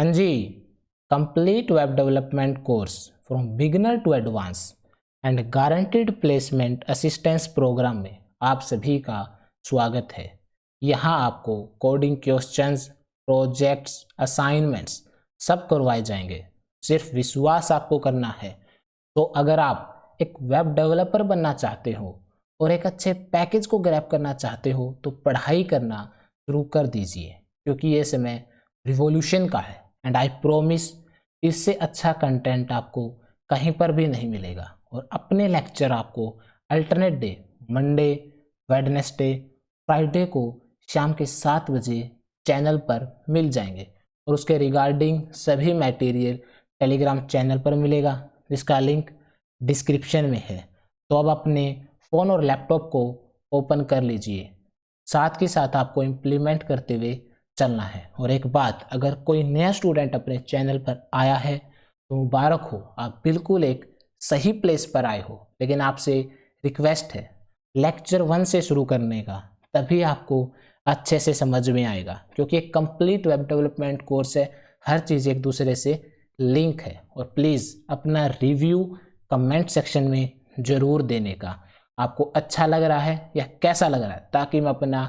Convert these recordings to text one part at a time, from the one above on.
हाँ जी, complete web development course from beginner to advance and guaranteed placement assistance programme में आप सभी का स्वागत है। यहाँ आपको कोडिंग क्वेश्चंस, प्रोजेक्ट्स, असाइनमेंट्स सब करवाए जाएंगे। सिर्फ विश्वास आपको करना है। तो अगर आप एक वेब डेवलपर बनना चाहते हो और एक अच्छे पैकेज को ग्रैब करना चाहते हो तो पढ़ाई करना शुरू कर दीजिए, क्योंकि ये समय रिवॉल्यूशन का है एंड आई प्रॉमिस इससे अच्छा कंटेंट आपको कहीं पर भी नहीं मिलेगा। और अपने लेक्चर आपको alternate day, Monday, Wednesday, Friday को शाम के 7 बजे चैनल पर मिल जाएंगे और उसके रिगार्डिंग सभी मटेरियल टेलीग्राम चैनल पर मिलेगा, जिसका लिंक डिस्क्रिप्शन में है। तो अब अपने फ़ोन और लैपटॉप को ओपन कर लीजिए, साथ के साथ आपको इम्प्लीमेंट करते हुए चलना है। और एक बात, अगर कोई नया स्टूडेंट अपने चैनल पर आया है तो मुबारक हो, आप बिल्कुल एक सही प्लेस पर आए हो। लेकिन आपसे रिक्वेस्ट है लेक्चर 1 से शुरू करने का, तभी आपको अच्छे से समझ में आएगा, क्योंकि एक कंप्लीट वेब डेवलपमेंट कोर्स है, हर चीज़ एक दूसरे से लिंक है। और प्लीज़ अपना रिव्यू कमेंट सेक्शन में ज़रूर देने का, आपको अच्छा लग रहा है या कैसा लग रहा है, ताकि मैं अपना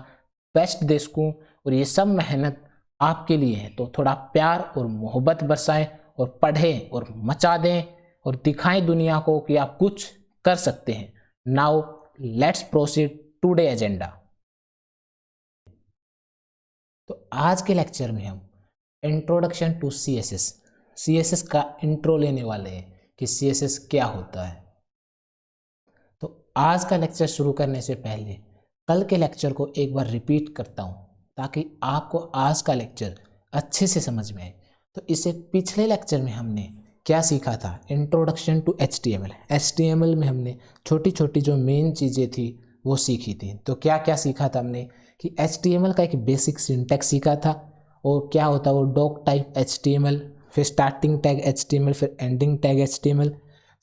बेस्ट दे सकूँ। और ये सब मेहनत आपके लिए है, तो थोड़ा प्यार और मोहब्बत बरसाएं और पढ़ें और मचा दें और दिखाएं दुनिया को कि आप कुछ कर सकते हैं। Now let's proceed today agenda. तो आज के लेक्चर में हम इंट्रोडक्शन टू सीएसएस का इंट्रो लेने वाले हैं कि सीएसएस क्या होता है। तो आज का लेक्चर शुरू करने से पहले कल के लेक्चर को एक बार रिपीट करता हूँ, ताकि आपको आज का लेक्चर अच्छे से समझ में आए। तो इससे पिछले लेक्चर में हमने क्या सीखा था, इंट्रोडक्शन टू HTML। HTML में हमने छोटी छोटी जो मेन चीज़ें थी वो सीखी थी। तो क्या क्या सीखा था हमने कि HTML का एक बेसिक सिंटैक्स सीखा था, और क्या होता है वो डॉक टाइप HTML, फिर स्टार्टिंग टैग HTML, फिर एंडिंग टैग HTML,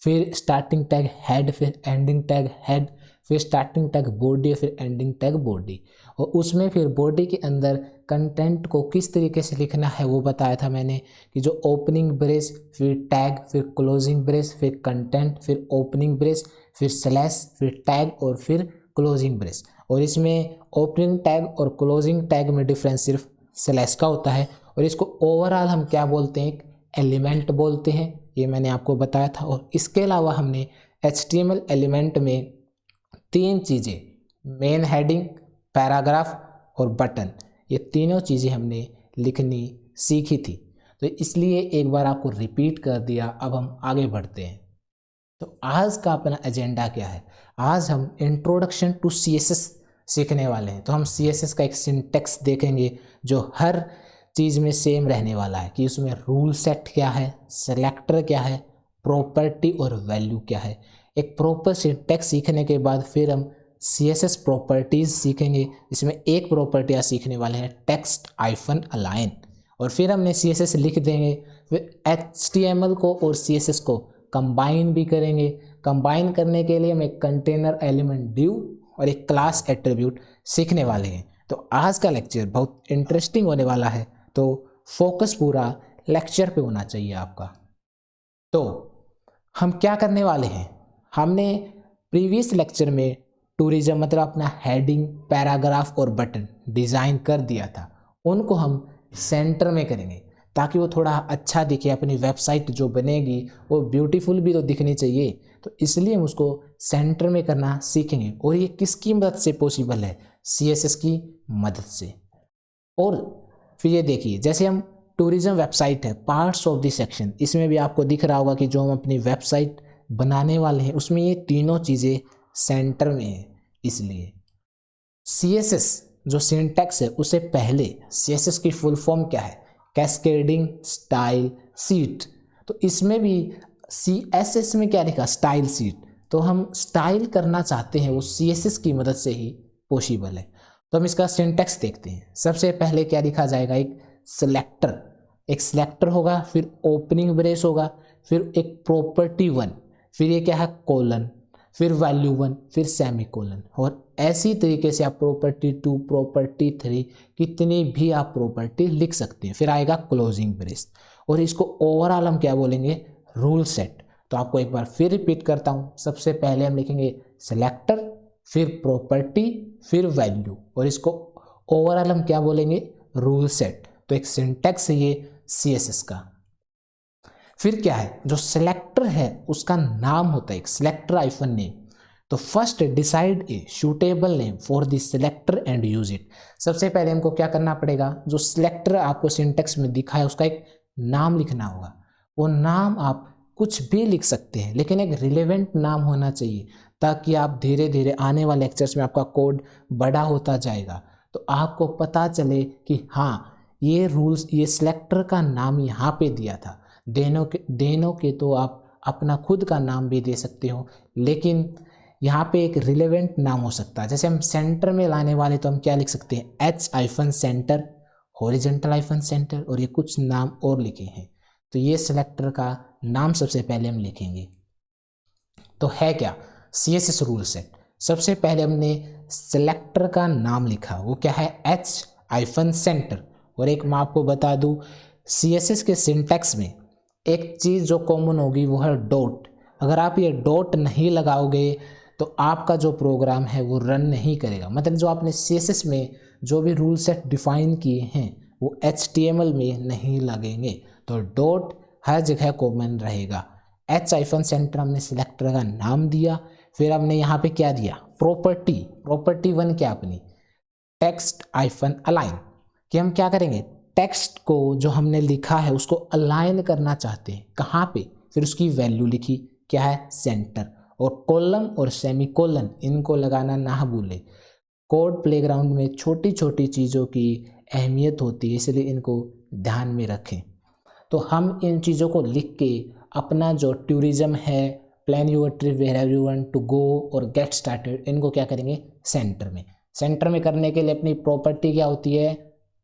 फिर स्टार्टिंग टैग हेड, फिर एंडिंग टैग हेड, फिर स्टार्टिंग टैग बॉडी, फिर एंडिंग टैग बॉडी। और उसमें फिर बॉडी के अंदर कंटेंट को किस तरीके से लिखना है वो बताया था मैंने, कि जो ओपनिंग ब्रेस, फिर टैग, फिर क्लोजिंग ब्रेस, फिर कंटेंट, फिर ओपनिंग ब्रेस, फिर स्लैश, फिर टैग और फिर क्लोजिंग ब्रेस। और इसमें ओपनिंग टैग और क्लोजिंग टैग में डिफरेंस सिर्फ स्लैश का होता है। और इसको ओवरऑल हम क्या बोलते हैं, एलिमेंट बोलते हैं, ये मैंने आपको बताया था। और इसके अलावा हमने HTML एलिमेंट में 3 चीज़ें, मेन हेडिंग, पैराग्राफ और बटन, ये तीनों चीज़ें हमने लिखनी सीखी थी। तो इसलिए एक बार आपको रिपीट कर दिया। अब हम आगे बढ़ते हैं। तो आज का अपना एजेंडा क्या है, आज हम इंट्रोडक्शन टू CSS सीखने वाले हैं। तो हम CSS का एक सिंटेक्स देखेंगे जो हर चीज़ में सेम रहने वाला है, कि उसमें रूल सेट क्या है, सेलेक्टर क्या है, प्रॉपर्टी और वैल्यू क्या है। एक प्रॉपर सिंटेक्स सीखने के बाद फिर हम CSS प्रॉपर्टीज़ सीखेंगे। इसमें एक प्रॉपर्टी आप सीखने वाले हैं, टेक्स्ट आइफन अलाइन। और फिर हमने CSS लिख देंगे। फिर HTML को और CSS को कंबाइन भी करेंगे। कंबाइन करने के लिए हम एक कंटेनर एलिमेंट ड्यू और एक क्लास एट्रीब्यूट सीखने वाले हैं। तो आज का लेक्चर बहुत इंटरेस्टिंग होने वाला है, तो फोकस पूरा लेक्चर पे होना चाहिए आपका। तो हम क्या करने वाले हैं, हमने प्रीवियस लेक्चर में टूरिज्म मतलब अपना हेडिंग, पैराग्राफ और बटन डिज़ाइन कर दिया था, उनको हम सेंटर में करेंगे ताकि वो थोड़ा अच्छा दिखे। अपनी वेबसाइट जो बनेगी वो ब्यूटीफुल भी तो दिखनी चाहिए, तो इसलिए हम उसको सेंटर में करना सीखेंगे। और ये किसकी मदद से पॉसिबल है, CSS की मदद से। और फिर ये देखिए, जैसे हम टूरिज्म वेबसाइट है, पार्ट्स ऑफ द सेक्शन, इसमें भी आपको दिख रहा होगा कि जो हम अपनी वेबसाइट बनाने वाले हैं उसमें ये तीनों चीज़ें सेंटर में है। इसलिए CSS जो सिंटैक्स है उससे पहले CSS की फुल फॉर्म क्या है, कैस्केडिंग स्टाइल शीट। तो इसमें भी CSS में क्या लिखा, स्टाइल शीट। तो हम स्टाइल करना चाहते हैं वो CSS की मदद से ही पॉसिबल है। तो हम इसका सिंटैक्स देखते हैं। सबसे पहले क्या लिखा जाएगा, एक सिलेक्टर होगा, फिर ओपनिंग ब्रेस होगा, फिर एक प्रॉपर्टी 1, फिर ये क्या है, कोलन, फिर वैल्यू 1, फिर सेमीकोलन, और ऐसी तरीके से आप प्रॉपर्टी 2, प्रॉपर्टी 3, कितनी भी आप प्रॉपर्टी लिख सकते हैं। फिर आएगा क्लोजिंग ब्रेस, और इसको ओवरऑल हम क्या बोलेंगे, रूल सेट। तो आपको एक बार फिर रिपीट करता हूँ, सबसे पहले हम लिखेंगे सिलेक्टर, फिर प्रॉपर्टी, फिर वैल्यू, और इसको ओवरऑल हम क्या बोलेंगे, रूल सेट। तो एक सिंटैक्स है ये CSS का। फिर क्या है, जो सिलेक्टर है उसका नाम होता है एक सिलेक्टर हाइफन नेम। तो first decide a suitable name for the selector and use it. सबसे पहले हमको क्या करना पड़ेगा, जो सिलेक्टर आपको सिंटैक्स में दिखा है उसका एक नाम लिखना होगा। वो नाम आप कुछ भी लिख सकते हैं, लेकिन एक रिलेवेंट नाम होना चाहिए, ताकि आप धीरे धीरे आने वाले लेक्चर्स में आपका कोड बड़ा होता जाएगा, तो आपको पता चले कि हाँ ये रूल्स, ये सिलेक्टर का नाम यहाँ पे दिया था। देनों के तो आप अपना खुद का नाम भी दे सकते हो, लेकिन यहाँ पे एक रिलेवेंट नाम हो सकता है। जैसे हम सेंटर में लाने वाले तो हम क्या लिख सकते हैं, H-सेंटर, हॉरिजेंटल सेंटर, और ये कुछ नाम और लिखे हैं। तो ये सिलेक्टर का नाम सबसे पहले हम लिखेंगे। तो है क्या, CSS रूल सेट। सबसे पहले हमने सिलेक्टर का नाम लिखा, वो क्या है, H-सेंटर। और एक मैं आपको बता दूं, CSS के सिंटैक्स में एक चीज़ जो कॉमन होगी वो है डॉट। अगर आप ये डॉट नहीं लगाओगे तो आपका जो प्रोग्राम है वो रन नहीं करेगा। मतलब जो आपने CSS में जो भी रूल सेट डिफाइन किए हैं वो HTML में नहीं लगेंगे। तो डॉट हर जगह कॉमन रहेगा। H-सेंटर हमने सिलेक्टर का नाम दिया। फिर हमने यहाँ पे क्या दिया, प्रॉपर्टी 1 क्या अपनी टेक्स्ट-अलाइन, कि हम क्या करेंगे, टेक्स्ट को जो हमने लिखा है उसको अलाइन करना चाहते हैं, कहाँ पे, फिर उसकी वैल्यू लिखी, क्या है, सेंटर। और कॉलम और सेमीकोलन इनको लगाना ना भूले। कोड प्लेग्राउंड में छोटी छोटी चीज़ों की अहमियत होती है, इसलिए इनको ध्यान में रखें। तो हम इन चीज़ों को लिख के अपना जो टूरिज्म है, plan your trip wherever you want to go और गेट स्टार्टेड, इनको क्या करेंगे, सेंटर में करने के लिए अपनी प्रॉपर्टी क्या होती है,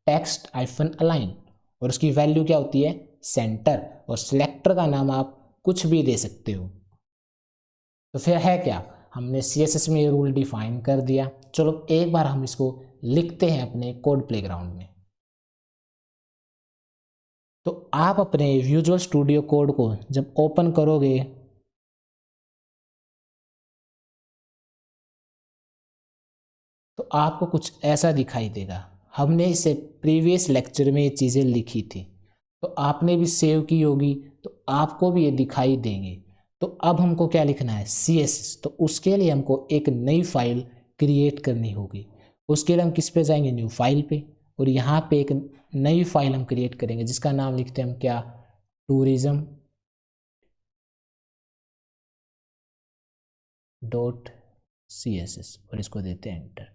टेक्स्ट-अलाइन, और उसकी वैल्यू क्या होती है, सेंटर। और सिलेक्टर का नाम आप कुछ भी दे सकते हो। तो फिर है क्या, हमने CSS में ये रूल डिफाइन कर दिया। चलो एक बार हम इसको लिखते हैं अपने कोड प्लेग्राउंड में। तो आप अपने विजुअल स्टूडियो कोड को जब ओपन करोगे तो आपको कुछ ऐसा दिखाई देगा। हमने इसे प्रीवियस लेक्चर में ये चीज़ें लिखी थी, तो आपने भी सेव की होगी, तो आपको भी ये दिखाई देंगे। तो अब हमको क्या लिखना है, CSS। तो उसके लिए हमको एक नई फाइल क्रिएट करनी होगी। उसके लिए हम किस पे जाएंगे, न्यू फाइल पे, और यहाँ पे एक नई फाइल हम क्रिएट करेंगे जिसका नाम लिखते हैं हम क्या, टूरिज्म .css, और इसको देते हैं एंटर।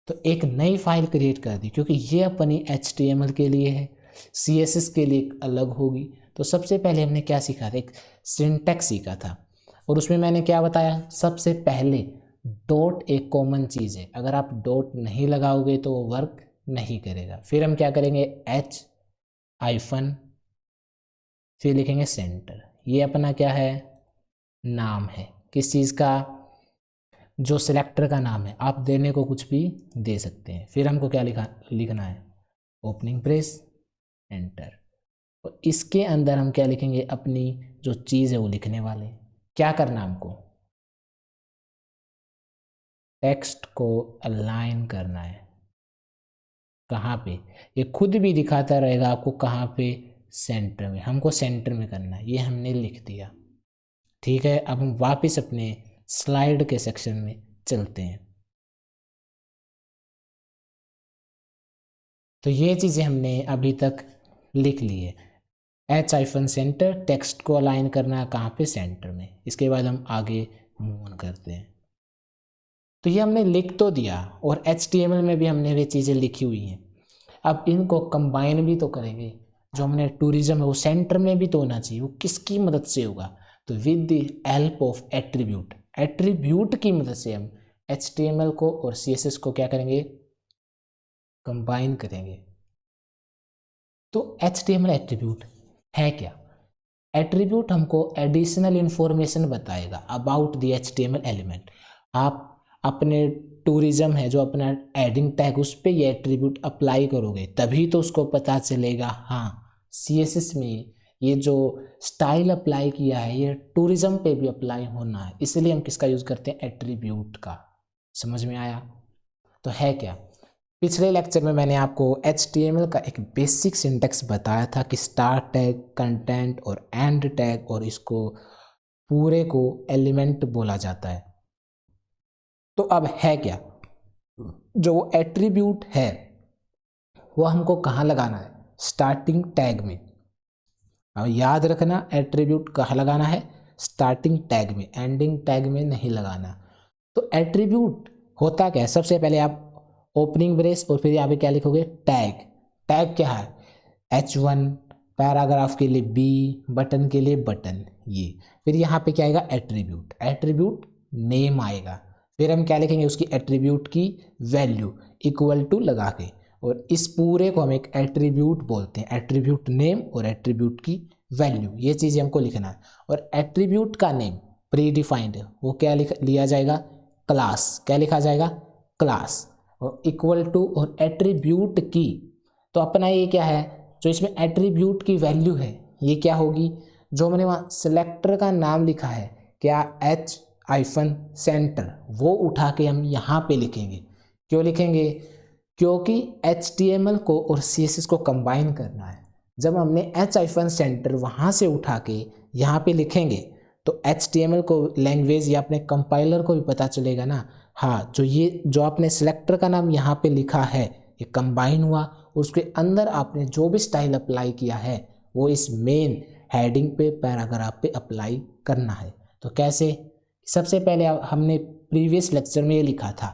तो एक नई फाइल क्रिएट कर दी, क्योंकि ये अपनी HTML के लिए है, CSS के लिए अलग होगी। तो सबसे पहले हमने क्या सीखा था, एक सिंटैक्स सीखा था, और उसमें मैंने क्या बताया, सबसे पहले डॉट एक कॉमन चीज़ है, अगर आप डॉट नहीं लगाओगे तो वो वर्क नहीं करेगा। फिर हम क्या करेंगे, H- फिर लिखेंगे सेंटर। ये अपना क्या है, नाम है, किस चीज़ का, जो सिलेक्टर का नाम है। आप देने को कुछ भी दे सकते हैं। फिर हमको क्या लिखना है, ओपनिंग ब्रेस, एंटर। और इसके अंदर हम क्या लिखेंगे, अपनी जो चीज़ है वो लिखने वाले। क्या करना हमको, टेक्स्ट को अलाइन करना है। कहाँ पे, ये खुद भी दिखाता रहेगा आपको कहाँ पे, सेंटर में। हमको सेंटर में करना है, ये हमने लिख दिया। ठीक है, अब हम वापस अपने स्लाइड के सेक्शन में चलते हैं। तो ये चीज़ें हमने अभी तक लिख ली है। H-सेंटर, टेक्स्ट को अलाइन करना है कहाँ पे, सेंटर में। इसके बाद हम आगे मूव ऑन करते हैं। तो ये हमने लिख तो दिया, और HTML में भी हमने वे चीज़ें लिखी हुई हैं। अब इनको कंबाइन भी तो करेंगे। जो हमने टूरिज्म है वो सेंटर में भी तो होना चाहिए। वो किसकी मदद से होगा, तो with the help of attribute की मदद से हम HTML को और CSS को क्या करेंगे, कंबाइन करेंगे। तो HTML एट्रीब्यूट है क्या, एट्रीब्यूट हमको एडिशनल इंफॉर्मेशन बताएगा अबाउट द HTML एलिमेंट। आप अपने टूरिज्म है जो अपना एडिंग टैग उस पर ये एट्रीब्यूट अप्लाई करोगे तभी तो उसको पता चलेगा हाँ CSS में ये जो स्टाइल अप्लाई किया है ये टूरिज्म पे भी अप्लाई होना है। इसलिए हम किसका यूज़ करते हैं, एट्रीब्यूट का। समझ में आया? तो है क्या, पिछले लेक्चर में मैंने आपको HTML का एक बेसिक सिंटेक्स बताया था कि स्टार्ट टैग, कंटेंट और एंड टैग, और इसको पूरे को एलिमेंट बोला जाता है। तो अब है क्या, जो एट्रीब्यूट है वो हमको कहाँ लगाना है, स्टार्टिंग टैग में। अब याद रखना एट्रीब्यूट कहाँ लगाना है, स्टार्टिंग टैग में, एंडिंग टैग में नहीं लगाना। तो एट्रीब्यूट होता क्या है, सबसे पहले आप ओपनिंग ब्रेस और फिर यहाँ पे क्या लिखोगे, टैग। टैग क्या है, H1, पैराग्राफ के लिए B, बटन के लिए बटन, ये। फिर यहाँ पे क्या आएगा, एट्रीब्यूट। एट्रीब्यूट नेम आएगा, फिर हम क्या लिखेंगे, उसकी एट्रीब्यूट की वैल्यू इक्वल टू लगा के, और इस पूरे को हम एक एट्रीब्यूट बोलते हैं। एट्रीब्यूट नेम और एट्रीब्यूट की वैल्यू, ये चीज़ हमको लिखना है। और एट्रीब्यूट का नेम प्री डिफाइंड है, वो क्या लिया जाएगा, क्लास। क्या लिखा जाएगा, क्लास। और इक्वल टू और एट्रीब्यूट की, तो अपना ये क्या है, जो इसमें एट्रीब्यूट की वैल्यू है ये क्या होगी, जो मैंने वहाँ सेलेक्टर का नाम लिखा है क्या, H-सेंटर, वो उठा के हम यहाँ पे लिखेंगे। क्यों लिखेंगे, क्योंकि HTML को और CSS को कंबाइन करना है। जब हमने H-सेंटर वहाँ से उठा के यहाँ पे लिखेंगे तो HTML को, लैंग्वेज या अपने कंपाइलर को भी पता चलेगा ना, हाँ जो आपने सेलेक्टर का नाम यहाँ पे लिखा है ये कंबाइन हुआ, उसके अंदर आपने जो भी स्टाइल अप्लाई किया है वो इस मेन हेडिंग पे, पैराग्राफ पे अप्लाई करना है। तो कैसे, सबसे पहले हमने प्रीवियस लेक्चर में ये लिखा था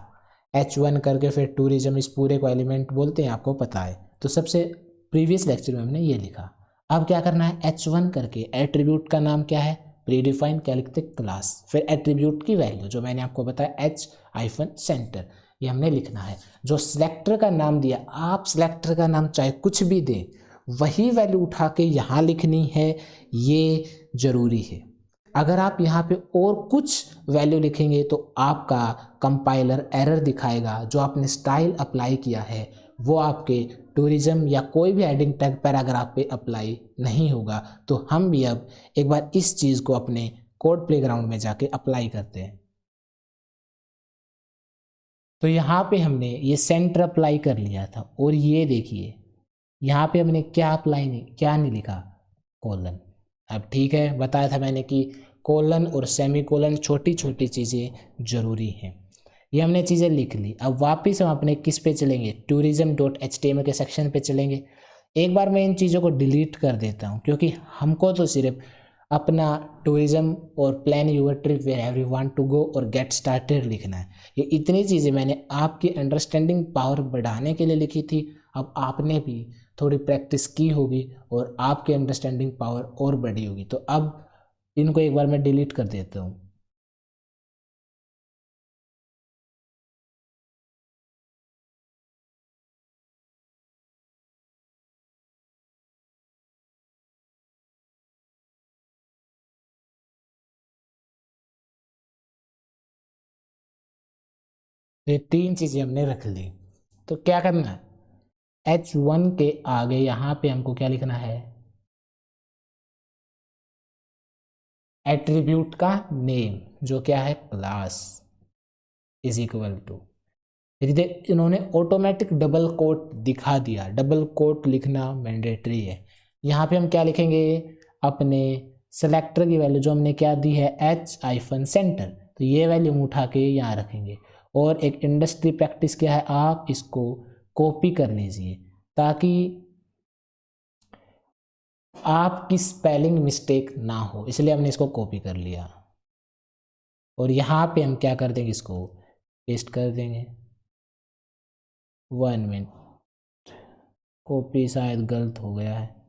H1 करके फिर टूरिज्म, इस पूरे को एलिमेंट बोलते हैं, आपको पता है। तो सबसे प्रीवियस लेक्चर में हमने ये लिखा। अब क्या करना है, H1 करके एट्रीब्यूट का नाम क्या है, प्रीडिफाइन, क्या लिखते, क्लास। फिर एट्रीब्यूट की वैल्यू जो मैंने आपको बताया H-सेंटर, ये हमने लिखना है। जो सिलेक्टर का नाम दिया, आप सिलेक्टर का नाम चाहे कुछ भी दें, वही वैल्यू उठा के यहाँ लिखनी है, ये जरूरी है। अगर आप यहाँ पे और कुछ वैल्यू लिखेंगे तो आपका कंपाइलर एरर दिखाएगा, जो आपने स्टाइल अप्लाई किया है वो आपके टूरिज्म या कोई भी हेडिंग टैग पैराग्राफ पे अप्लाई नहीं होगा। तो हम भी अब एक बार इस चीज़ को अपने कोड प्लेग्राउंड में जाके अप्लाई करते हैं। तो यहाँ पे हमने ये सेंटर अप्लाई कर लिया था, और ये देखिए यहाँ पे हमने क्या अप्लाई नहीं, क्या नहीं लिखा, कोलन। अब ठीक है, बताया था मैंने कि कोलन और सेमी कोलन छोटी छोटी चीज़ें जरूरी हैं। ये हमने चीज़ें लिख ली। अब वापस हम अपने किस पे चलेंगे, tourism.html के सेक्शन पे चलेंगे। एक बार मैं इन चीज़ों को डिलीट कर देता हूँ, क्योंकि हमको तो सिर्फ अपना टूरिज्म और plan your trip where every want to go और गेट स्टार्टेड लिखना है। ये इतनी चीज़ें मैंने आपकी अंडरस्टैंडिंग पावर बढ़ाने के लिए लिखी थी। अब आपने भी थोड़ी प्रैक्टिस की होगी और आपकी अंडरस्टैंडिंग पावर और बढ़ी होगी। तो अब इनको एक बार मैं डिलीट कर देता हूँ। ये तीन चीज़ें हमने रख ली। तो क्या करना है, H1 के आगे यहाँ पे हमको क्या लिखना है, एट्रीब्यूट का नेम जो क्या है, क्लास, इज इक्वल टू, इन्होंने ऑटोमेटिक डबल कोट दिखा दिया। डबल कोट लिखना मैंडेटरी है। यहाँ पे हम क्या लिखेंगे, अपने सेलेक्टर की वैल्यू जो हमने क्या दी है, H-सेंटर, तो ये वैल्यू हम उठा के यहाँ रखेंगे। और एक इंडस्ट्री प्रैक्टिस क्या है, आप इसको कॉपी कर लीजिए ताकि आपकी स्पेलिंग मिस्टेक ना हो, इसलिए हमने इसको कॉपी कर लिया। और यहाँ पे हम क्या कर देंगे, इसको पेस्ट कर देंगे। 1 मिनट, कॉपी शायद गलत हो गया है।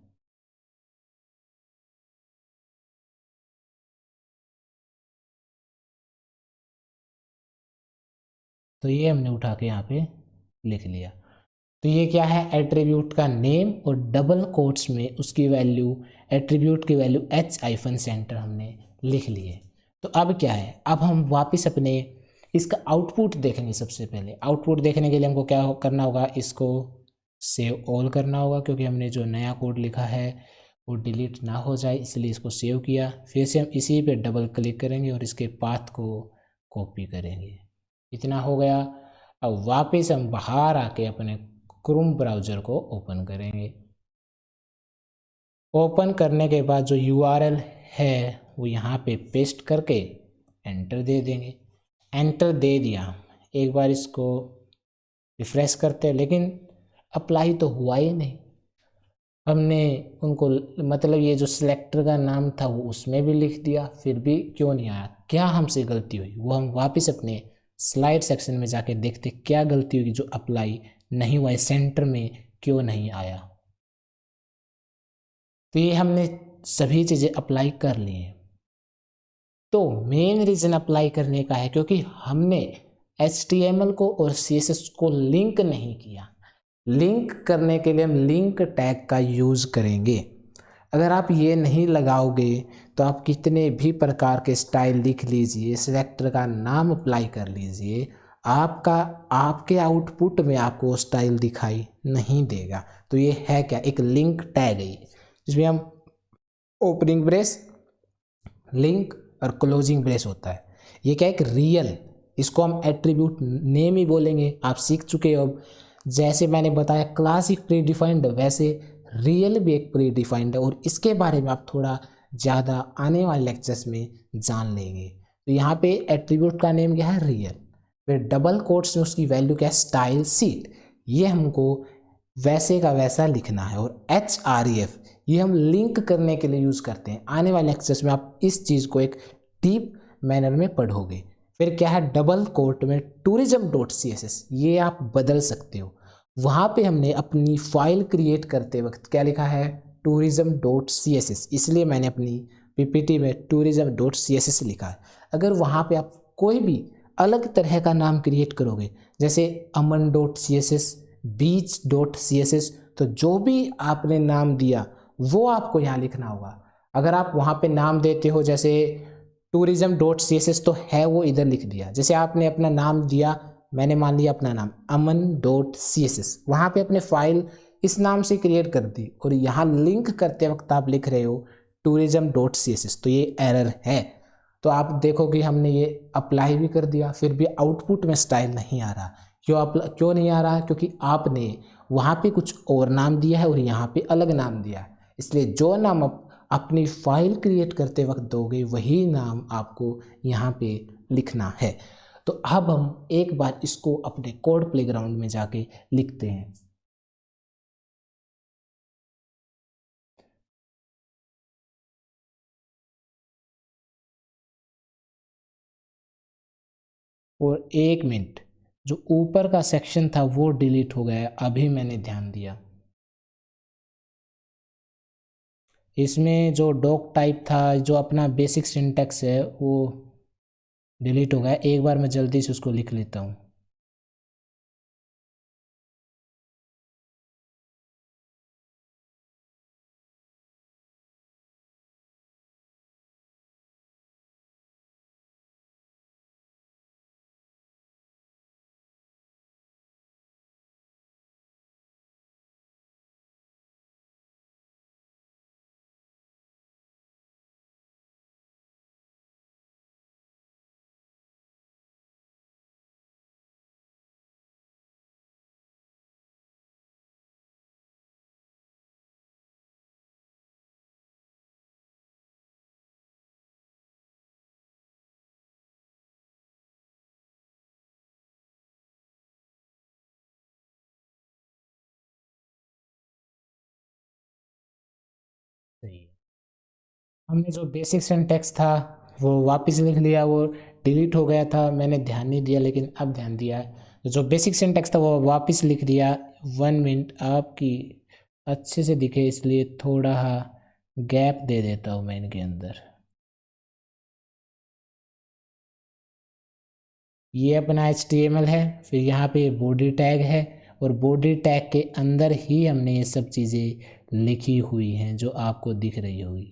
तो ये हमने उठा के यहाँ पे लिख लिया। तो ये क्या है, एट्रीब्यूट का नेम और डबल कोट्स में उसकी वैल्यू एट्रीब्यूट की वैल्यू h-center हमने लिख लिए। तो अब क्या है, अब हम वापस अपने इसका आउटपुट देखेंगे। सबसे पहले आउटपुट देखने के लिए हमको क्या करना होगा, इसको सेव ऑल करना होगा, क्योंकि हमने जो नया कोड लिखा है वो डिलीट ना हो जाए, इसलिए इसको सेव किया। फिर से हम इसी पे डबल क्लिक करेंगे और इसके पाथ को कॉपी करेंगे। इतना हो गया। अब वापस हम बाहर आके अपने क्रोम ब्राउज़र को ओपन करेंगे। ओपन करने के बाद जो URL है वो यहाँ पे पेस्ट करके एंटर दे देंगे। एंटर दे दिया। एक बार इसको रिफ्रेश करते हैं, लेकिन अप्लाई तो हुआ ही नहीं। हमने उनको मतलब ये जो सिलेक्टर का नाम था वो उसमें भी लिख दिया, फिर भी क्यों नहीं आया, क्या हमसे गलती हुई, वो हम वापस अपने स्लाइड सेक्शन में जाके देखते क्या गलती हुई जो अप्लाई नहीं हुआ है, सेंटर में क्यों नहीं आया। तो ये हमने सभी चीज़ें अप्लाई कर ली हैं। तो मेन रीज़न अप्लाई करने का है क्योंकि हमने HTML को और CSS को लिंक नहीं किया। लिंक करने के लिए हम लिंक टैग का यूज़ करेंगे। अगर आप ये नहीं लगाओगे तो आप कितने भी प्रकार के स्टाइल लिख लीजिए, सेलेक्टर का नाम अप्लाई कर लीजिए, आपके आउटपुट में आपको स्टाइल दिखाई नहीं देगा। तो ये है क्या, एक लिंक टैग है जिसमें हम ओपनिंग ब्रेस, लिंक और क्लोजिंग ब्रेस होता है। ये क्या, एक रियल, इसको हम एट्रीब्यूट नेम ही बोलेंगे। आप सीख चुके हो अब, जैसे मैंने बताया क्लास एक प्री डिफाइंड, वैसे रियल भी एक प्री डिफाइंड है, और इसके बारे में आप थोड़ा ज़्यादा आने वाले लेक्चर्स में जान लेंगे। तो यहाँ पे एट्रीब्यूट का नेम क्या है, रियल, फिर डबल कोट्स में उसकी वैल्यू क्या है, स्टाइल सीट, ये हमको वैसे का वैसा लिखना है। और href ये हम लिंक करने के लिए यूज़ करते हैं। आने वाले लेक्चर्स में आप इस चीज़ को एक डीप मैनर में पढ़ोगे। फिर क्या है, डबल कोट में tourism.css, ये आप बदल सकते हो। वहाँ पे हमने अपनी फाइल क्रिएट करते वक्त क्या लिखा है, tourism.css, इसलिए मैंने अपनी PPT में tourism.css लिखा है। अगर वहाँ पे आप कोई भी अलग तरह का नाम क्रिएट करोगे, जैसे aman.css, beach.css, तो जो भी आपने नाम दिया वो आपको यहाँ लिखना होगा। अगर आप वहाँ पे नाम देते हो जैसे tourism.css, तो है वो इधर लिख दिया। जैसे आपने अपना नाम दिया, मैंने मान लिया अपना नाम aman.css, वहाँ पे अपने फाइल इस नाम से क्रिएट कर दी, और यहाँ लिंक करते वक्त आप लिख रहे हो tourism.css, तो ये एरर है। तो आप देखोगे हमने ये अप्लाई भी कर दिया, फिर भी आउटपुट में स्टाइल नहीं आ रहा। क्यों नहीं आ रहा, क्योंकि आपने वहाँ पे कुछ और नाम दिया है और यहाँ पे अलग नाम दिया है। इसलिए जो नाम अपनी फाइल क्रिएट करते वक्त दोगे वही नाम आपको यहाँ पे लिखना है। तो अब हम एक बार इसको अपने कोड प्लेग्राउंड में जाके लिखते हैं। और एक मिनट, जो ऊपर का सेक्शन था वो डिलीट हो गया, अभी मैंने ध्यान दिया। इसमें जो डॉक टाइप था, जो अपना बेसिक सिंटैक्स है, वो डिलीट हो गया। एक बार मैं जल्दी से उसको लिख लेता हूँ। सही है। हमने जो बेसिक सिंटैक्स था वो वापस लिख लिया, वो डिलीट हो गया था, मैंने ध्यान नहीं दिया, लेकिन अब ध्यान दिया है। जो बेसिक सिंटैक्स था वो वापस लिख दिया। 1 मिनट, आपकी अच्छे से दिखे इसलिए थोड़ा गैप दे देता हूँ मैं इनके अंदर। ये अपना HTML है, फिर यहाँ पे बॉडी टैग है, और बॉडी टैग के अंदर ही हमने ये सब चीज़ें लिखी हुई हैं जो आपको दिख रही होगी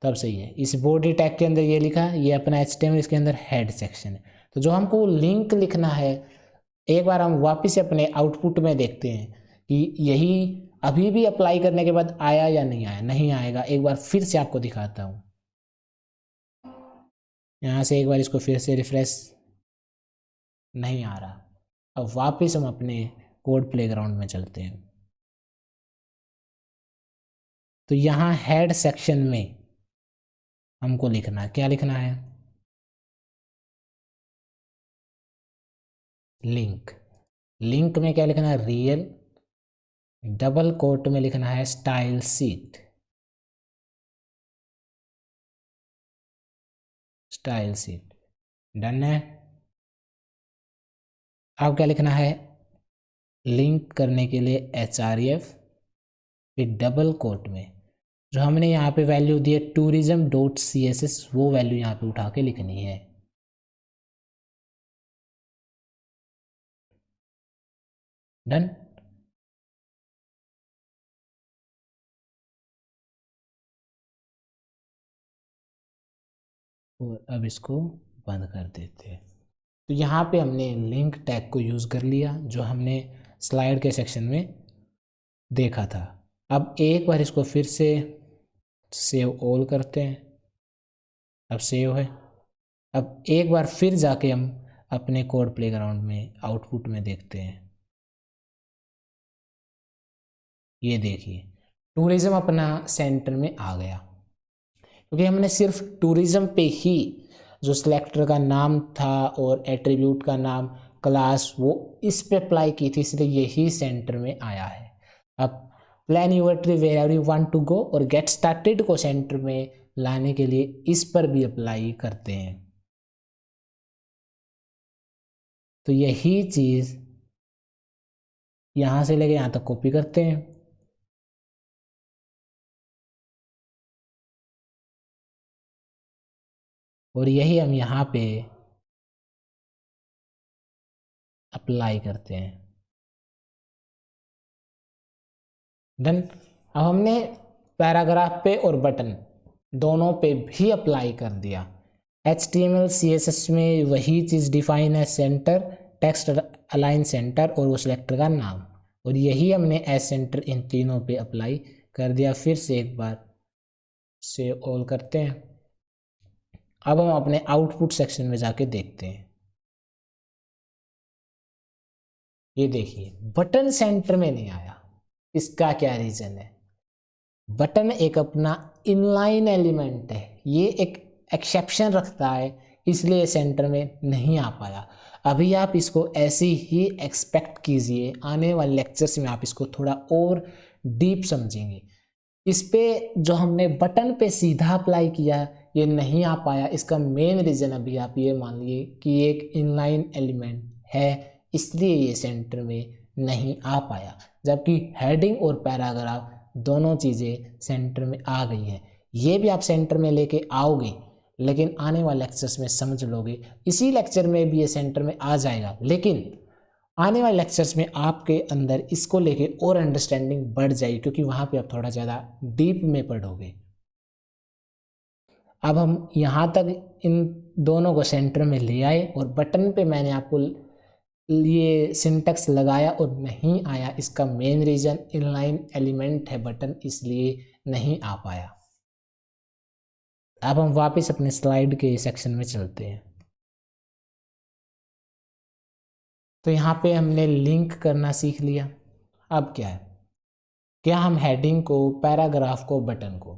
तब सही है। इस बॉडी टैग के अंदर ये लिखा है, ये अपना HTML, इसके अंदर हेड सेक्शन है। तो जो हमको लिंक लिखना है, एक बार हम वापस अपने आउटपुट में देखते हैं कि यही अभी भी अप्लाई करने के बाद आया या नहीं आया। नहीं आएगा, एक बार फिर से आपको दिखाता हूँ। यहाँ से एक बार इसको फिर से रिफ्रेश, नहीं आ रहा। अब वापस हम अपने कोड प्लेग्राउंड में चलते हैं। तो यहाँ हेड सेक्शन में हमको लिखना है, क्या लिखना है? लिंक। लिंक में क्या लिखना है? रियल, डबल कोट में लिखना है style sheet. Style sheet done है। अब क्या लिखना है? लिंक करने के लिए href, फिर डबल कोट में जो हमने यहाँ पे वैल्यू दी है tourism.css, वो वैल्यू यहाँ पे उठा के लिखनी है। डन। और अब इसको बंद कर देते हैं। तो यहाँ पे हमने लिंक टैग को यूज़ कर लिया जो हमने स्लाइड के सेक्शन में देखा था। अब एक बार इसको फिर से सेव ऑल करते हैं। अब सेव है। अब एक बार फिर जाके हम अपने कोड प्लेग्राउंड में आउटपुट में देखते हैं। ये देखिए टूरिज्म अपना सेंटर में आ गया, क्योंकि हमने सिर्फ टूरिज्म पे ही जो सिलेक्टर का नाम था और एट्रीब्यूट का नाम, क्लास, वो इस पे अप्लाई की थी, इसलिए यही सेंटर में आया है। अब plan your trip where you want to go और गेट स्टार्टेड को सेंटर में लाने के लिए इस पर भी अप्लाई करते हैं। तो यही चीज़ यहाँ से लेके यहाँ तक कॉपी करते हैं। और यही हम यहाँ पे अप्लाई करते हैं। डन। अब हमने पैराग्राफ पे और बटन दोनों पे भी अप्लाई कर दिया। HTML CSS में वही चीज़ डिफाइन है, सेंटर, टेक्स्ट अलाइन सेंटर और वो सिलेक्टर का नाम, और यही हमने एज सेंटर इन तीनों पे अप्लाई कर दिया। फिर से एक बार सेव ऑल करते हैं। अब हम अपने आउटपुट सेक्शन में जाके देखते हैं। ये देखिए बटन सेंटर में नहीं आया, इसका क्या रीज़न है? बटन एक अपना इनलाइन एलिमेंट है, ये एक एक्सेप्शन रखता है, इसलिए सेंटर में नहीं आ पाया। अभी आप इसको ऐसे ही एक्सपेक्ट कीजिए, आने वाले लेक्चर्स में आप इसको थोड़ा और डीप समझेंगे। इस पे जो हमने बटन पे सीधा अप्लाई किया, ये नहीं आ पाया। इसका मेन रीज़न अभी आप ये मान लीजिए कि एक इनलाइन एलिमेंट है, इसलिए ये सेंटर में नहीं आ पाया। जबकि हेडिंग और पैराग्राफ दोनों चीज़ें सेंटर में आ गई हैं। ये भी आप सेंटर में लेके आओगे, लेकिन आने वाले लेक्चर्स में समझ लोगे। इसी लेक्चर में भी ये सेंटर में आ जाएगा, लेकिन आने वाले लेक्चर्स में आपके अंदर इसको लेके और अंडरस्टैंडिंग बढ़ जाएगी, क्योंकि वहाँ पे आप थोड़ा ज़्यादा डीप में पढ़ोगे। अब हम यहाँ तक इन दोनों को सेंटर में ले आए, और बटन पे मैंने आपको ये सिंटैक्स लगाया और नहीं आया। इसका मेन रीज़न इनलाइन एलिमेंट है बटन, इसलिए नहीं आ पाया। अब हम वापस अपने स्लाइड के सेक्शन में चलते हैं। तो यहाँ पे हमने लिंक करना सीख लिया। अब क्या है, क्या हम हेडिंग को, पैराग्राफ को, बटन को,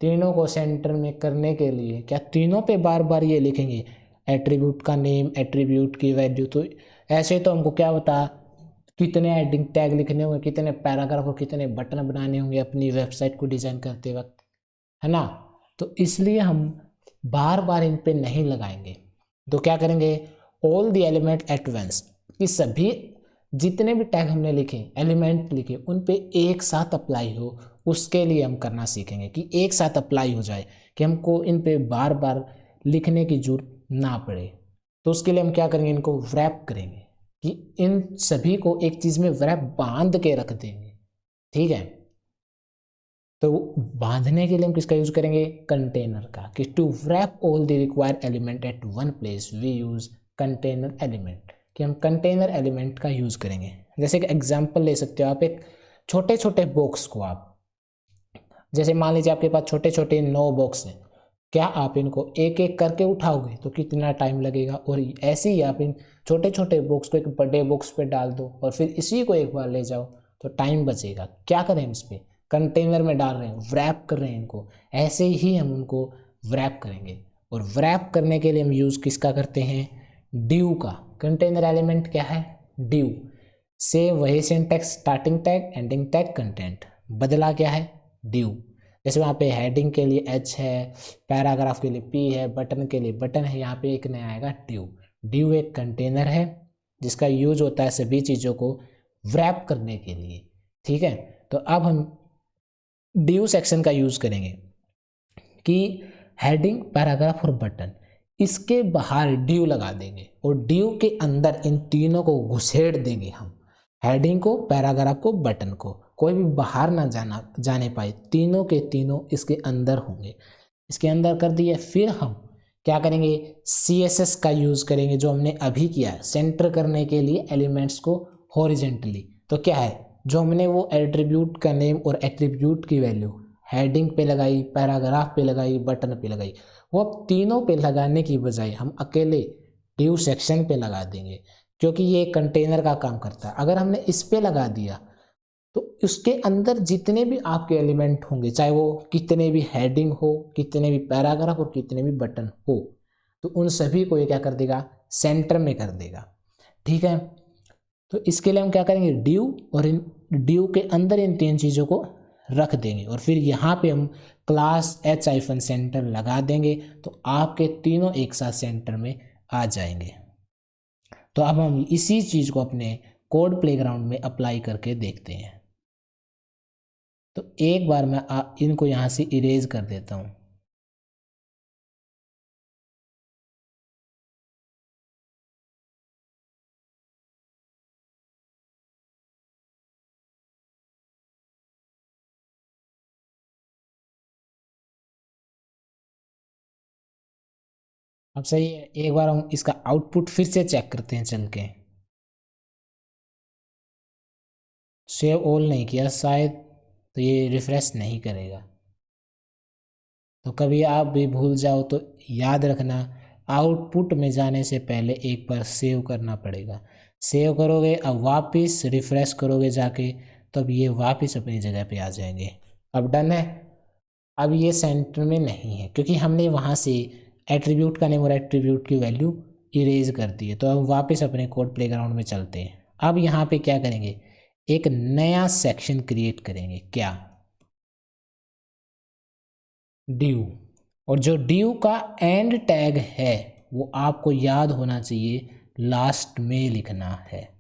तीनों को सेंटर में करने के लिए क्या तीनों पे बार बार ये लिखेंगे? एट्रीब्यूट का नेम, एट्रीब्यूट की वैल्यू। तो ऐसे तो हमको क्या बता कितने हेडिंग टैग लिखने होंगे, कितने पैराग्राफ और कितने बटन बनाने होंगे अपनी वेबसाइट को डिज़ाइन करते वक्त, है ना? तो इसलिए हम बार बार इन पे नहीं लगाएंगे। तो क्या करेंगे, all the element at once, कि सभी जितने भी टैग हमने लिखे, एलिमेंट लिखे, उन पे एक साथ अप्लाई हो, उसके लिए हम करना सीखेंगे कि एक साथ अप्लाई हो जाए, कि हमको इन पे बार बार लिखने की जरूरत ना पड़े। तो उसके लिए हम क्या करेंगे, इनको व्रैप करेंगे, कि इन सभी को एक चीज़ में व्रैप बांध के रख देंगे। ठीक है, तो बांधने के लिए हम किसका यूज करेंगे, कंटेनर का, कि to wrap all the required element at one place we use container element, कि हम कंटेनर एलिमेंट का यूज करेंगे। जैसे कि एग्जांपल ले सकते हो आप, एक छोटे छोटे बॉक्स को आप, जैसे मान लीजिए आपके पास छोटे छोटे 9 बॉक्स हैं, क्या आप इनको एक एक करके उठाओगे तो कितना टाइम लगेगा, और ऐसे ही आप इन छोटे छोटे बॉक्स को एक बड़े बॉक्स पे डाल दो और फिर इसी को एक बार ले जाओ तो टाइम बचेगा। क्या करें, इस पर कंटेनर में डाल रहे हैं, व्रैप कर रहे हैं इनको, ऐसे ही हम उनको व्रैप करेंगे। और व्रैप करने के लिए हम यूज़ किसका करते हैं, डिव का। कंटेनर एलिमेंट क्या है, डिव। सेम वही syntax, starting tag, ending tag, content, बदला क्या है, डिव। जैसे वहाँ पे हेडिंग के लिए H है, पैराग्राफ के लिए P है, बटन के लिए बटन है, यहाँ पे एक नया आएगा डिव। डिव एक कंटेनर है जिसका यूज होता है सभी चीज़ों को व्रैप करने के लिए। ठीक है, तो अब हम डिव सेक्शन का यूज करेंगे कि हेडिंग, पैराग्राफ और बटन, इसके बाहर डिव लगा देंगे और डिव के अंदर इन तीनों को घुसेड़ देंगे हम, हेडिंग को, पैराग्राफ को, बटन को, कोई भी बाहर ना जाने पाए, तीनों के तीनों इसके अंदर होंगे। इसके अंदर कर दिए, फिर हम क्या करेंगे, CSS का यूज करेंगे जो हमने अभी किया है, सेंटर करने के लिए एलिमेंट्स को हॉरिजेंटली। तो क्या है, जो हमने वो एट्रीब्यूट का नेम और एट्रीब्यूट की वैल्यू हेडिंग पे लगाई, पैराग्राफ पे लगाई, बटन पे लगाई, वो अब तीनों पे लगाने की बजाय हम अकेले डिव सेक्शन पे लगा देंगे, क्योंकि ये कंटेनर का काम करता है। अगर हमने इस पे लगा दिया तो उसके अंदर जितने भी आपके एलिमेंट होंगे, चाहे वो कितने भी हेडिंग हो, कितने भी पैराग्राफ और कितने भी बटन हो, तो उन सभी को ये क्या कर देगा, सेंटर में कर देगा। ठीक है, तो इसके लिए हम क्या करेंगे, डिव, और इन डिव के अंदर इन तीन चीज़ों को रख देंगे और फिर यहाँ पे हम क्लास H-सेंटर लगा देंगे, तो आपके तीनों एक साथ सेंटर में आ जाएंगे। तो अब हम इसी चीज़ को अपने कोड प्लेग्राउंड में अप्लाई करके देखते हैं। तो एक बार मैं इनको यहाँ से इरेज कर देता हूँ। अब सही है, एक बार हम इसका आउटपुट फिर से चेक करते हैं चल के। सेव ऑल नहीं किया शायद, तो ये रिफ्रेश नहीं करेगा। तो कभी आप भी भूल जाओ तो याद रखना, आउटपुट में जाने से पहले एक बार सेव करना पड़ेगा। सेव करोगे, अब वापस रिफ्रेश करोगे जाके, तब ये वापस अपनी जगह पे आ जाएंगे। अब डन है। अब ये सेंटर में नहीं है क्योंकि हमने वहाँ से एट्रीब्यूट का नेम और एट्रीब्यूट की वैल्यू इरेज कर दी है। तो अब वापस अपने कोड प्लेग्राउंड में चलते हैं। अब यहाँ पे क्या करेंगे, एक नया सेक्शन क्रिएट करेंगे, क्या, डिव। और जो डिव का एंड टैग है वो आपको याद होना चाहिए, लास्ट में लिखना है।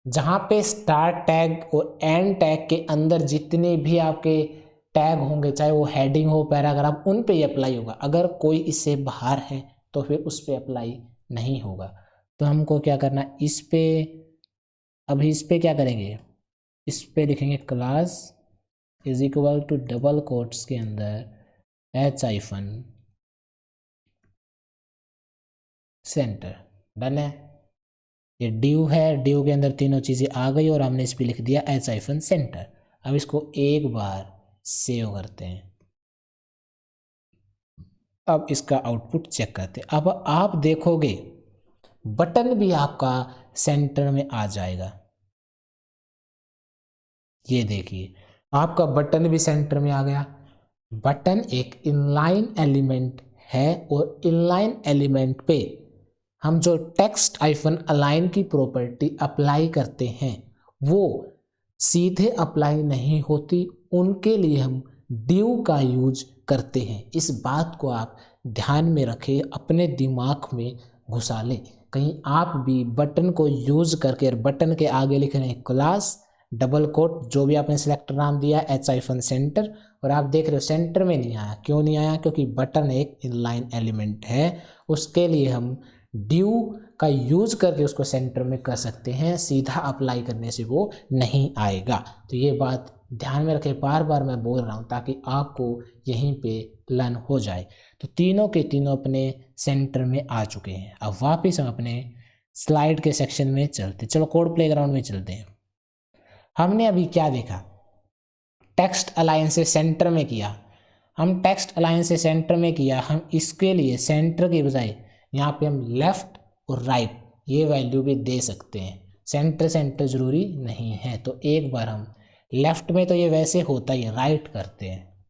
जहाँ पे स्टार्ट टैग और एंड टैग के अंदर जितने भी आपके टैग होंगे, चाहे वो हेडिंग हो, पैराग्राफ, उन पे ही अप्लाई होगा। अगर कोई इससे बाहर है तो फिर उस पे अप्लाई नहीं होगा। तो हमको क्या करना, इस पे, अभी इस पे क्या करेंगे, इस पे लिखेंगे class is equal to double quotes के अंदर H-सेंटर। डन है, ये डिव है, डिव के अंदर तीनों चीज़ें आ गई और हमने इस पे लिख दिया H-सेंटर। अब इसको एक बार सेव करते हैं। अब इसका आउटपुट चेक करते हैं। अब आप देखोगे बटन भी आपका सेंटर में आ जाएगा। ये देखिए, आपका बटन भी सेंटर में आ गया। बटन एक इनलाइन एलिमेंट है और इनलाइन एलिमेंट पे हम जो टेक्स्ट -अलाइन की प्रॉपर्टी अप्लाई करते हैं वो सीधे अप्लाई नहीं होती, उनके लिए हम डिव का यूज करते हैं। इस बात को आप ध्यान में रखें, अपने दिमाग में घुसा लें। कहीं आप भी बटन को यूज करके और बटन के आगे लिख रहे हैं क्लास डबल कोट, जो भी आपने सिलेक्टर नाम दिया H-सेंटर, और आप देख रहे हो सेंटर में नहीं आया। क्यों नहीं आया, क्योंकि बटन एक इनलाइन एलिमेंट है। उसके लिए हम डिव का यूज करके उसको सेंटर में कर सकते हैं, सीधा अप्लाई करने से वो नहीं आएगा। तो ये बात ध्यान में रखें, बार बार मैं बोल रहा हूँ ताकि आपको यहीं पे लर्न हो जाए। तो तीनों के तीनों अपने सेंटर में आ चुके हैं। अब वापस हम अपने स्लाइड के सेक्शन में चलते, चलो कोड प्लेग्राउंड में चलते हैं। हमने अभी क्या देखा, टेक्स्ट अलाइन से सेंटर में किया। हम टेक्स्ट अलाइन से सेंटर में किया, हम इसके लिए सेंटर के बजाय यहाँ पे हम लेफ्ट और राइट ये वैल्यू भी दे सकते हैं। सेंटर सेंटर जरूरी नहीं है। तो एक बार हम लेफ्ट में तो ये वैसे होता ही, राइट करते हैं।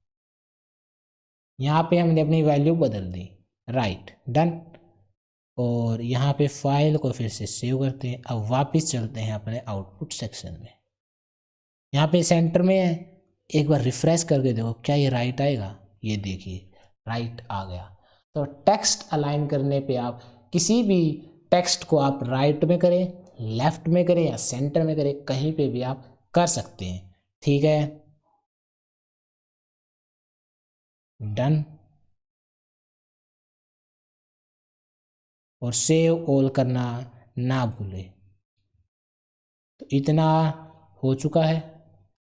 यहाँ पे हमने अपनी वैल्यू बदल दी, राइट, डन। और यहाँ पे फाइल को फिर से सेव करते हैं। अब वापस चलते हैं अपने आउटपुट सेक्शन में। यहाँ पे सेंटर में है, एक बार रिफ्रेश करके देखो क्या ये राइट आएगा, ये देखिए राइट आ गया। तो टेक्स्ट अलाइन करने पे आप किसी भी टेक्स्ट को आप राइट में करें, लेफ्ट में करें या सेंटर में करें, कहीं पे भी आप कर सकते हैं। ठीक है, डन। और सेव ऑल करना ना भूलें। तो इतना हो चुका है।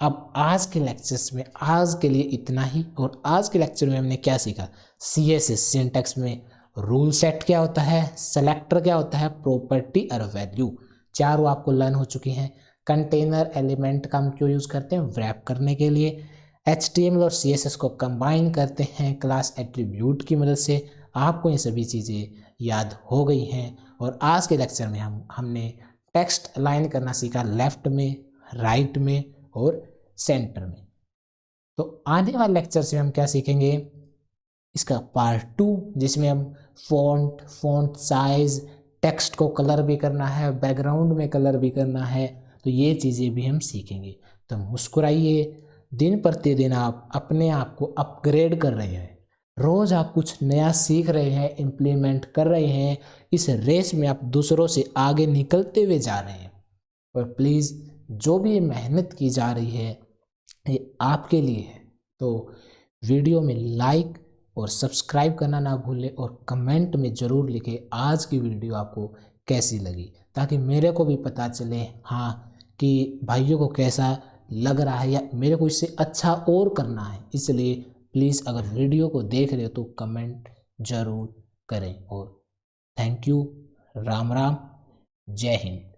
अब आज के लेक्चर्स में आज के लिए इतना ही। और आज के लेक्चर में हमने क्या सीखा, CSS सिंटैक्स में रूल सेट क्या होता है, सेलेक्टर क्या होता है, प्रॉपर्टी और वैल्यू, चारों आपको लर्न हो चुकी हैं। कंटेनर एलिमेंट का हम क्यों यूज़ करते हैं, रैप करने के लिए। HTML और CSS को कंबाइन करते हैं क्लास एट्रीब्यूट की मदद से। आपको ये सभी चीज़ें याद हो गई हैं। और आज के लेक्चर में हमने टेक्स्ट अलाइन करना सीखा, लेफ्ट में, राइट में और सेंटर में। तो आने वाले लेक्चर से हम क्या सीखेंगे, इसका पार्ट 2, जिसमें हम फॉन्ट साइज, टेक्स्ट को कलर भी करना है, बैकग्राउंड में कलर भी करना है। तो ये चीज़ें भी हम सीखेंगे। तो मुस्कुराइए, दिन प्रतिदिन आप अपने आप को अपग्रेड कर रहे हैं, रोज़ आप कुछ नया सीख रहे हैं, इम्प्लीमेंट कर रहे हैं। इस रेस में आप दूसरों से आगे निकलते हुए जा रहे हैं। और प्लीज़ जो भी मेहनत की जा रही है ये आपके लिए है। तो वीडियो में लाइक और सब्सक्राइब करना ना भूलें और कमेंट में ज़रूर लिखें आज की वीडियो आपको कैसी लगी, ताकि मेरे को भी पता चले हाँ कि भाइयों को कैसा लग रहा है या मेरे को इससे अच्छा और करना है। इसलिए प्लीज़ अगर वीडियो को देख रहे हो तो कमेंट ज़रूर करें। और थैंक यू, राम राम, जय हिंद।